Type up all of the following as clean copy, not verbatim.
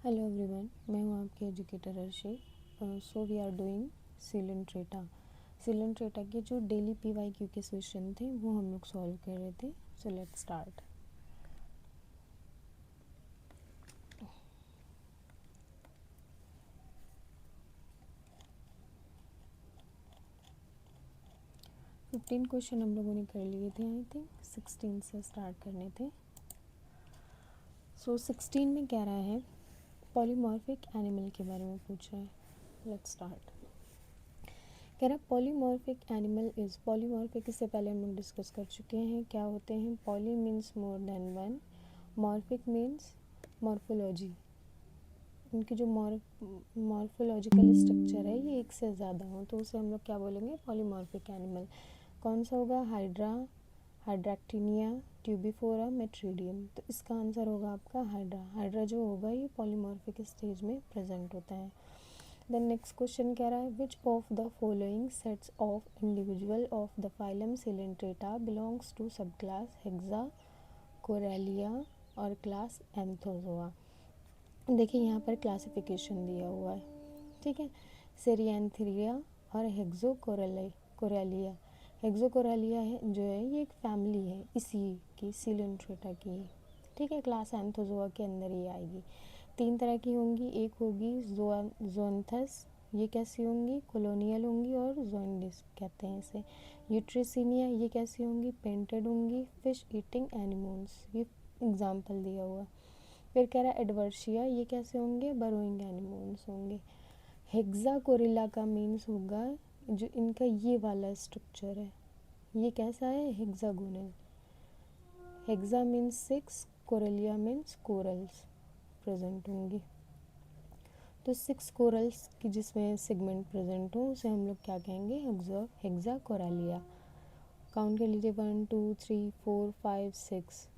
Hello everyone, मैं हूँ आपके educator Arshi. So we are doing coelenterata के जो डेली PYQ के क्वेश्चन थे वो हम लोग सॉल्व कर रहे थे। So let's start. Fifteen question हम लोगों ने कर लिए थे। आई थिंक 16 से स्टार्ट करने थे। सो 16 में कह रहा है पॉलीमॉर्फिक एनिमल के बारे में पूछ रहा है। Let's start. कह रहा पॉलीमॉर्फिक एनिमल इज पॉलीमॉर्फिक, इससे पहले हम लोग डिस्कस कर चुके हैं क्या होते हैं। Poly means more than one, morphic means morphology, उनकी जो मॉर्फोलॉजिकल स्ट्रक्चर है ये एक से ज़्यादा हो तो उसे हम लोग क्या बोलेंगे, पॉलीमॉर्फिक एनिमल। कौन सा होगा, हाइड्रा, हाइड्रैक्टिनिया, ट्यूबिफोरा, मेट्रीडियम। तो इसका आंसर होगा आपका हाइड्रा। हाइड्रा जो होगा ये पॉलीमॉर्फिक स्टेज में प्रेजेंट होता है। देन नेक्स्ट क्वेश्चन कह रहा है which of the following sets of individual of the phylum coelenterata belongs to subclass hexacorallia और क्लास एंथोजोआ। देखिए यहाँ पर क्लासिफिकेशन दिया हुआ है, ठीक है। सेरिएंथेरिया और कोरेलिया। हेक्सोकोरेलिया है जो है ये एक फैमिली है इसी की, सिलेंट्रेटा की, ठीक है। क्लास एंथोजोआ के अंदर ये आएगी। तीन तरह की होंगी, एक होगी जोंथस, ये कैसी होंगी, कॉलोनियल होंगी और जोइंडिस कहते हैं इसे। यूट्रिसिनिया ये कैसी होंगी, पेंटेड होंगी, फिश ईटिंग एनिमल्स, ये एग्जाम्पल दिया हुआ। फिर कह रहा है एडवर्शिया ये कैसे होंगे, बरोइंग एनिमल्स होंगे। हेक्सा कोरिल्ला का मीन्स होगा जो इनका ये वाला स्ट्रक्चर है, ये कैसा है, hexagonal. Hexa means 6, corallia means corals present होंगी। तो 6 कोरल्स की जिसमें सेगमेंट प्रेजेंट हो उसे हम लोग क्या कहेंगे, हेक्सा कोरेलिया। काउंट कर लीजिए 1 2 3 4 5 6,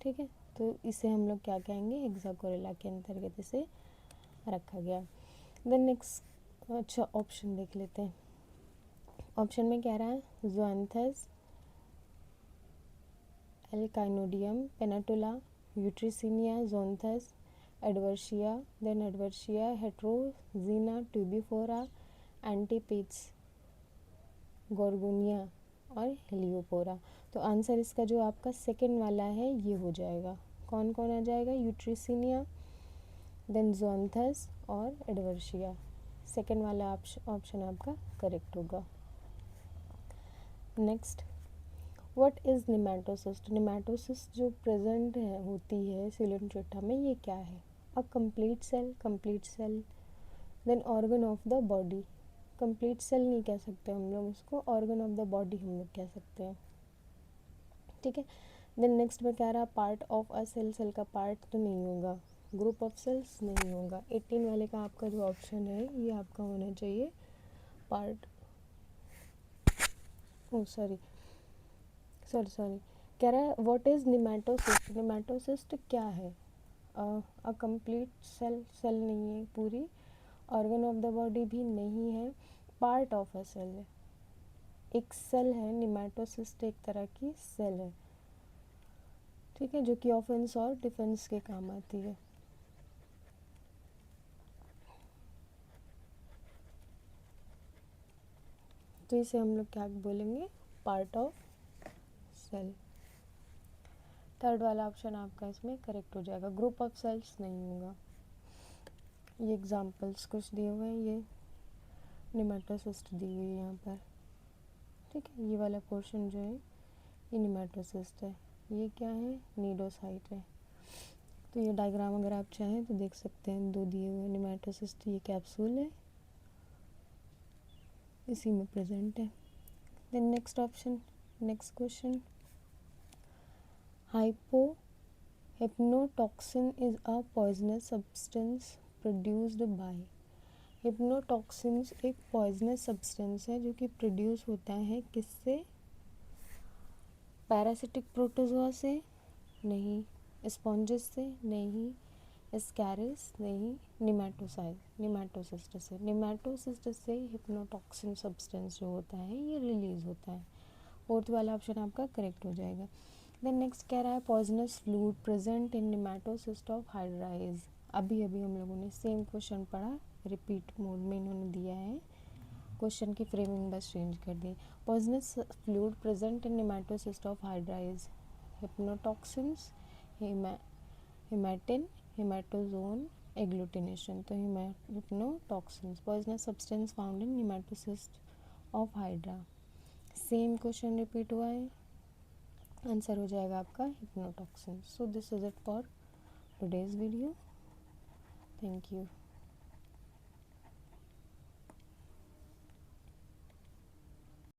ठीक है। तो इसे हम लोग क्या कहेंगे, हेक्सा कोरेलिया के अंतर्गत इसे रखा गया। देन नेक्स्ट अच्छा ऑप्शन देख लेते हैं। ऑप्शन में कह रहा है जोएंथस, एल्काइनोडियम, पेनाटुला, यूट्रिसिनिया, जोंथस, एडवर्शिया, देन एडवर्शिया, हेट्रोजीना, ट्यूबिफोरा, एंटीपिड्स, गोर्गोनिया और हेलियोपोरा। तो आंसर इसका जो आपका सेकंड वाला है ये हो जाएगा। कौन कौन आ जाएगा, यूट्रिसिनिया, देन जोंथस और एडवर्शिया। सेकंड वाला ऑप्शन आपका करेक्ट होगा। Next, what is nematocyst. Nematocyst जो प्रेजेंट है होती है सिलेंट्रेटा में ये क्या है, a complete cell, then organ of the body. Complete cell नहीं कह सकते हम लोग इसको, ऑर्गन ऑफ द बॉडी हम लोग कह सकते हैं, ठीक है। देन नेक्स्ट में कह रहा part of a cell, cell का पार्ट तो नहीं होगा, ग्रुप ऑफ सेल्स नहीं होगा। 18 वाले का आपका जो ऑप्शन है ये आपका होना चाहिए पार्ट, सॉरी कह रहा है व्हाट इज़ निमेटोसिस्ट। निमेटोसिस्ट क्या है, अ कंप्लीट सेल नहीं है पूरी, ऑर्गन ऑफ द बॉडी भी नहीं है, पार्ट ऑफ अ सेल है, एक सेल है। निमेटोसिस्ट एक तरह की सेल है, ठीक है, जो कि ऑफेंस और डिफेंस के काम आती है। तो इसे हम लोग क्या बोलेंगे, पार्ट ऑफ सेल। थर्ड वाला ऑप्शन आपका इसमें करेक्ट हो जाएगा, ग्रुप ऑफ सेल्स नहीं होगा। ये एग्जांपल्स कुछ दिए हुए हैं, ये निमेटोसिस्ट दी हुई है यहाँ पर, ठीक है। ये वाला पोर्शन जो है ये निमेटोसिस्ट है, ये क्या है, नीडोसाइट है। तो ये डायग्राम अगर आप चाहें तो देख सकते हैं, दो दिए हुए निमेटोसिस्ट, ये कैप्सूल है इसी में प्रेजेंट है। Then next option, next question, hypnotoxin is a poisonous substance produced by. Hypnotoxins एक पॉइजनस सब्सटेंस है जो कि प्रोड्यूस होता है किससे, पैरासिटिक प्रोटोजोआ से नहीं, स्पॉन्जिस से नहीं, एस्कैरिस नहीं, निमेटोसिस्ट से। निमेटोसिस्ट से हिप्नोटॉक्सिन सब्सटेंस जो होता है ये रिलीज होता है। फोर्थ वाला ऑप्शन आपका करेक्ट हो जाएगा। देन नेक्स्ट कह रहा है poisonous fluid present in nematocyst of hydra is. अभी अभी हम लोगों ने सेम क्वेश्चन पढ़ा, रिपीट मोड में इन्होंने दिया है, क्वेश्चन की फ्रेमिंग बस चेंज कर दी। Poisonous fluid present in nematocyst of hydra is hypnotoxins, hematin, hematozoon, agglutination. तो hypnotoxins poisonous substance found in nematocyst of hydra. Same question repeat हुआ है, आंसर हो जाएगा आपका hypnotoxins. So this is it for today's video. Thank you.